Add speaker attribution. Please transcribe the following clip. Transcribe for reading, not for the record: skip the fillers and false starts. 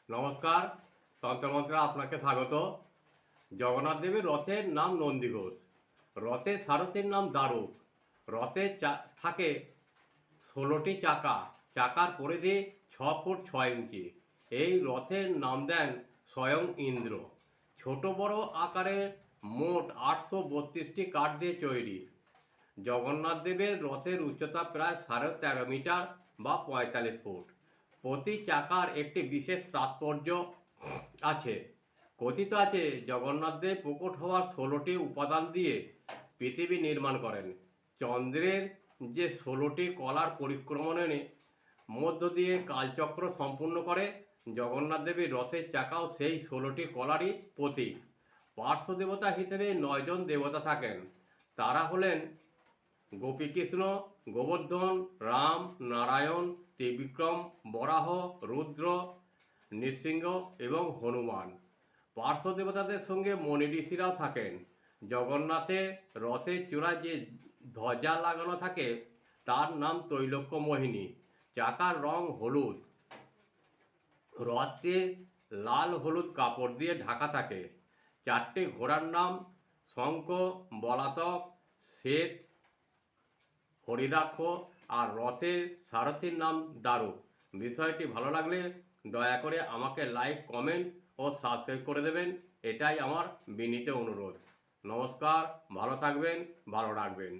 Speaker 1: নমস্কার। তন্ত্রমন্ত্রে আপনাকে স্বাগত। জগন্নাথ দেবের রথের নাম নন্দীঘোষ। রথের সারথির নাম দারুক। রথে থাকে 16টি চাকা। চাকার পরিধি 6 ফুট 6 ইঞ্চি। এই রথের নাম দেন স্বয়ং ইন্দ্র। ছোট বড় আকারের মোট 832টি কাঠ দিয়ে তৈরি। জগন্নাথ দেবের রথের উচ্চতা প্রায় 13.5 মিটার বা 45 ফুট। প্রতি চাকার একটি বিশেষ তাৎপর্য আছে। কথিত আছে জগন্নাথদেব প্রকট হওয়ার 16টি উপাদান দিয়ে পৃথিবী নির্মাণ করেন। চন্দ্রের যে 16টি কলার পরিক্রমণের মধ্য দিয়ে কালচক্র সম্পূর্ণ করে, জগন্নাথ দেবের রথের চাকাও সেই 16টি কলারই প্রতীক। পার্শ্ব দেবতা হিসেবে 9 জন দেবতা থাকেন। তারা হলেন গোপীকৃষ্ণ, গোবর্ধন, রাম, নারায়ণ, ত্রিবিক্রম, বরাহ, রুদ্র, নৃসিংহ এবং হনুমান। পার্শ্ব দেবতাদের সঙ্গে মণি ঋষিরাও থাকেন। জগন্নাথের রথের চূড়ায় যে ধ্বজা লাগানো থাকে তার নাম তৈলক্য মোহিনী। চাকার রং হলুদ। রথটি লাল হলুদ কাপড় দিয়ে ঢাকা থাকে। 4টি ঘোড়ার নাম শঙ্খ, বলাতক, শ্বেত, হরিদাক্ষ আর রথের সারথির নাম দারুক। বিষয়টি ভালো লাগলে দয়া করে আমাকে লাইক, কমেন্ট ও সাবস্ক্রাইব করে দেবেন। এটাই আমার বিনীত অনুরোধ। নমস্কার, ভালো থাকবেন, ভালো রাখবেন।